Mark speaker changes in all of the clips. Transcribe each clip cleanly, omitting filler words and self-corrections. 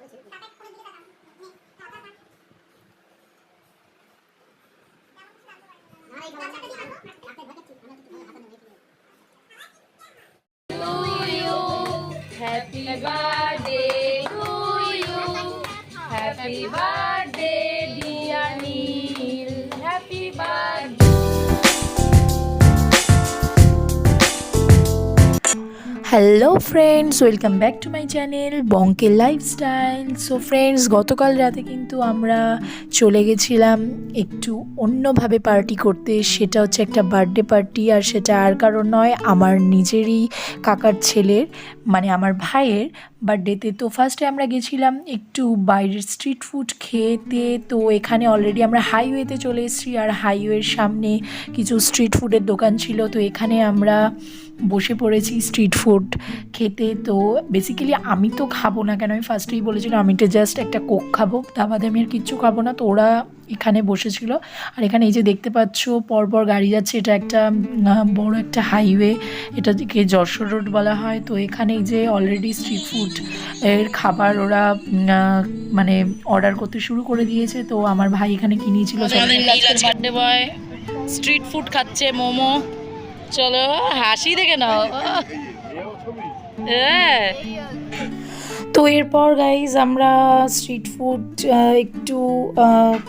Speaker 1: Happy birthday to you. Happy birthday, dear Neil. Happy birthday. Hello friends, welcome back to my channel বঙ্কের lifestyle. So friends, গতকাল রাতে কিন্তু আমরা চলে গেছিলাম একটু অন্যভাবে পার্টি করতে। সেটা হচ্ছে একটা বার্থডে পার্টি, আর সেটা আর কারণ নয়, আমার নিজেরই কাকার ছেলের, মানে আমার ভাইয়ের বার্থডেতে। তো ফার্স্টে আমরা গেছিলাম একটু বাইরের স্ট্রিট ফুড খেতে। তো এখানে অলরেডি আমরা হাইওয়েতে চলে এসেছি, আর হাইওয়ের সামনে কিছু স্ট্রিট ফুডের দোকান ছিল। তো এখানে আমরা বসে পড়েছি স্ট্রিট ফুড খেতে। তো বেসিক্যালি আমি তো খাবো না, কেন আমি ফার্স্টেই বলেছিলাম আমি তো জাস্ট একটা কোক খাবো, তা বাদে আমি আর কিচ্ছু খাবো না। তো ওরা এখানে বসেছিল, আর এখানে এই যে দেখতে পাচ্ছ পরপর গাড়ি যাচ্ছে। এটা একটা বড় একটা হাইওয়ে, এটাকে যশোর রোড বলা হয়। তো এখানে এই যে অলরেডি স্ট্রিট ফুড এর খাবার ওরা মানে অর্ডার করতে শুরু করে দিয়েছে। তো আমার ভাই এখানে কি নিয়েছিল, বার্থডে বয় স্ট্রিট ফুড খাচ্ছে, মোমো। চলো হাসি দেখে নাও। তো এরপর গাইজ আমরা স্ট্রিট ফুড একটু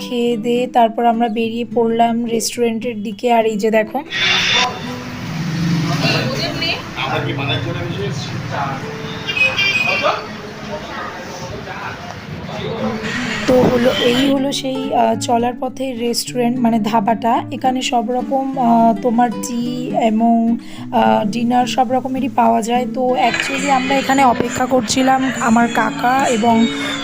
Speaker 1: খেয়ে দিয়ে তারপর আমরা বেরিয়ে পড়লাম রেস্টুরেন্টের দিকে। আর এই যে দেখো, তো এই হলো সেই চলার পথে রেস্টুরেন্ট, মানে ধাবাটা। এখানে সব রকম তোমার টি এবং ডিনার সব রকমেরই পাওয়া যায়। তো অ্যাকচুয়ালি আমরা এখানে অপেক্ষা করছিলাম আমার কাকা এবং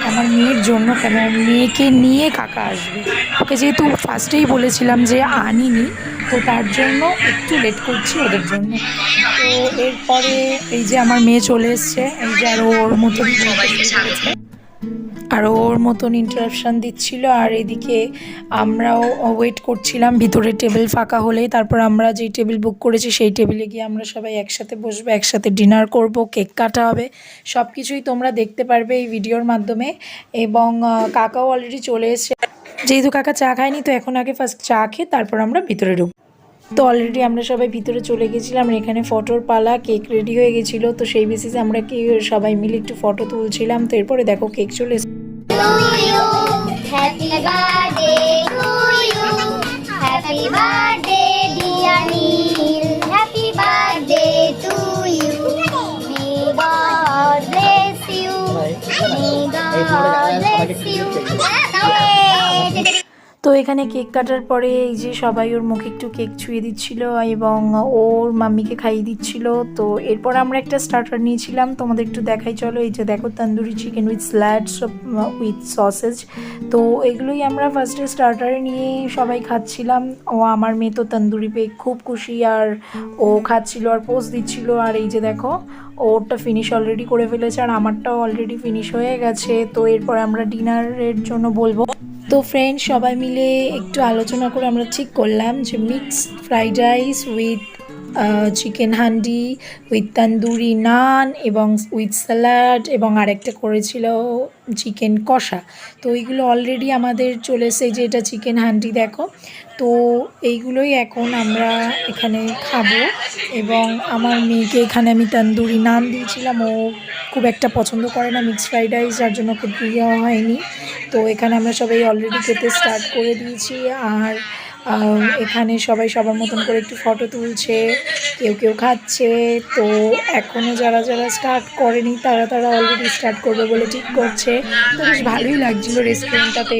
Speaker 1: আমার মেয়ের জন্য, কেন মেয়েকে নিয়ে কাকা আসবে। ওকে যেহেতু ফার্স্টেই বলেছিলাম যে আনিনি, তো তার জন্য একটু লেট করছি ওদের জন্য। তো এরপরে এই যে আমার মেয়ে চলে এসছে, এই যে আরও ওর মতন ইন্টারাপশান দিচ্ছিল। আর এদিকে আমরাও ওয়েট করছিলাম ভিতরে টেবিল ফাঁকা হলেই তারপর আমরা যেই টেবিল বুক করেছি সেই টেবিলে গিয়ে আমরা সবাই একসাথে বসবো, একসাথে ডিনার করব, কেক কাটা হবে। সব কিছুই তোমরা দেখতে পারবে এই ভিডিওর মাধ্যমে। এবং কাকাও অলরেডি চলে এসছে, যেহেতু কাকা চা খায়নি, তো এখন আগে ফার্স্ট চা খেয়ে তারপর আমরা ভিতরে ঢুকবো। তো অলরেডি আমরা সবাই ভিতরে চলে গেছিলাম, এখানে ফটোর পালা, কেক রেডি হয়ে গেছিলো। তো সেই বেসিসে আমরা সবাই মিলে একটু ফটো তুলছিলাম। তো এরপরে দেখো কেক চলে এসেছে।
Speaker 2: Happy birthday to you. Happy birthday, dear Neil. Happy birthday to you. May God bless you. May God bless you.
Speaker 1: তো এখানে কেক কাটার পরে এই যে সবাই ওর মুখে একটু কেক ছুঁয়ে দিচ্ছিল এবং ওর মাম্মিকে খাইয়ে দিচ্ছিল। তো এরপর আমরা একটা স্টার্টার নিয়েছিলাম, তোমাদের একটু দেখাই চলো। এই যে দেখো, tandoori chicken with salads with sausage. তো এগুলোই আমরা ফার্স্টে স্টার্টারে নিয়ে সবাই খাচ্ছিলাম। ও আমার মেয়ে তো তন্দুরি পেয়ে খুব খুশি, আর ও খাচ্ছিল আর পোজ দিচ্ছিল। আর এই যে দেখো, ওরটা ফিনিশ অলরেডি করে ফেলেছে, আর আমারটাও অলরেডি ফিনিশ হয়ে গেছে। তো এরপর আমরা ডিনারের জন্য বলবো। তো ফ্রেন্ড সবাই মিলে একটু আলোচনা করে আমরা ঠিক করলাম যে mixed fried rice with chicken handi with tandoori naan এবং উইথ স্যালাড, এবং আরেকটা করেছিল চিকেন কষা। তো এইগুলো অলরেডি আমাদের চলে এসেছে। যে এটা চিকেন হান্ডি দেখো। তো এইগুলোই এখন আমরা এখানে খাবো। এবং আমার মেয়েকে এখানে আমি তন্দুরি নান দিয়েছিলাম, ও খুব একটা পছন্দ করে না মিক্সড ফ্রাইড রাইস, যার জন্য ওকে দেওয়া হয়নি। তো এখানে আমরা সবাই অলরেডি খেতে স্টার্ট করে দিয়েছি। আর এখানে সবাই সবার মতন করে একটু ফটো তুলছে, কেউ কেউ খাচ্ছে। তো এখনও যারা যারা স্টার্ট করেনি তারা অলরেডি স্টার্ট করবে বলে ঠিক করছে। তো বেশ ভালোই লাগছিলো রেস্টুরেন্টটাতে।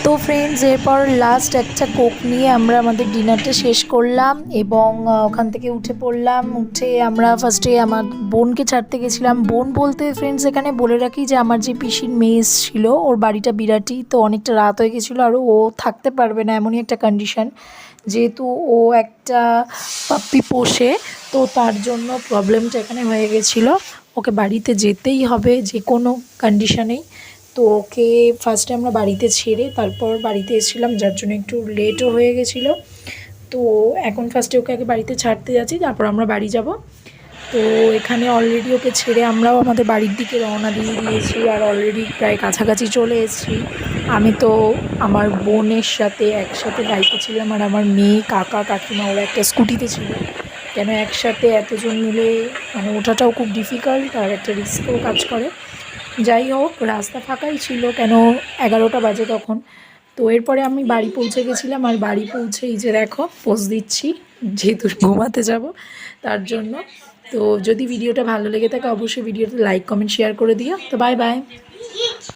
Speaker 1: তো ফ্রেন্ডস এরপর লাস্ট একটা কোক নিয়ে আমরা আমাদের ডিনারটা শেষ করলাম এবং ওখান থেকে উঠে পড়লাম। উঠে আমরা ফার্স্টে আমার বোনকে ছাড়তে গেছিলাম। বোন বলতে ফ্রেন্ডস এখানে বলে রাখি যে আমার যে পিসির মেয়ে ছিল, ওর বাড়িটা বিরাটি। তো অনেকটা রাত হয়ে গেছিলো, আর ও থাকতে পারবে না এমনই একটা কন্ডিশন, যেহেতু ও একটা পাপ্পি পোষে। তো তার জন্য প্রবলেমটা এখানে হয়ে গেছিলো, ওকে বাড়িতে যেতেই হবে যে কোনো কন্ডিশনেই। তো ওকে ফার্স্টে আমরা বাড়িতে ছেড়ে তারপর বাড়িতে এসেছিলাম, যার জন্য একটু লেটও হয়ে গেছিলো। তো এখন ফার্স্টে ওকে আগে বাড়িতে ছাড়তে যাচ্ছি, তারপর আমরা বাড়ি যাব। তো এখানে অলরেডি ওকে ছেড়ে আমরাও আমাদের বাড়ির দিকে রওনা দিয়ে দিয়েছি, আর অলরেডি প্রায় কাছাকাছি চলে এসেছি। আমি তো আমার বোনের সাথে একসাথে বাইকে ছিলাম, আর আমার মেয়ে, কাকা, কাকিমা ওরা একটা স্কুটিতে ছিল। কেন একসাথে এতজন মিলে মানে ওঠাটাও খুব ডিফিকাল্ট, আর একটা রিস্কও কাজ করে। যাই হোক, রাস্তা ফাঁকাই ছিল, কেন 11টা বাজে তখন। তো এরপরে আমি বাড়ি পৌঁছে গেছিলাম, আর বাড়ি পৌঁছে এই যে দেখো পোজ দিচ্ছি, যেহেতু ঘুমাতে যাব তার জন্য। তো যদি ভিডিওটা ভালো লেগে থাকে অবশ্যই ভিডিওটা লাইক, কমেন্ট, শেয়ার করে দিও। তো বাই বাই।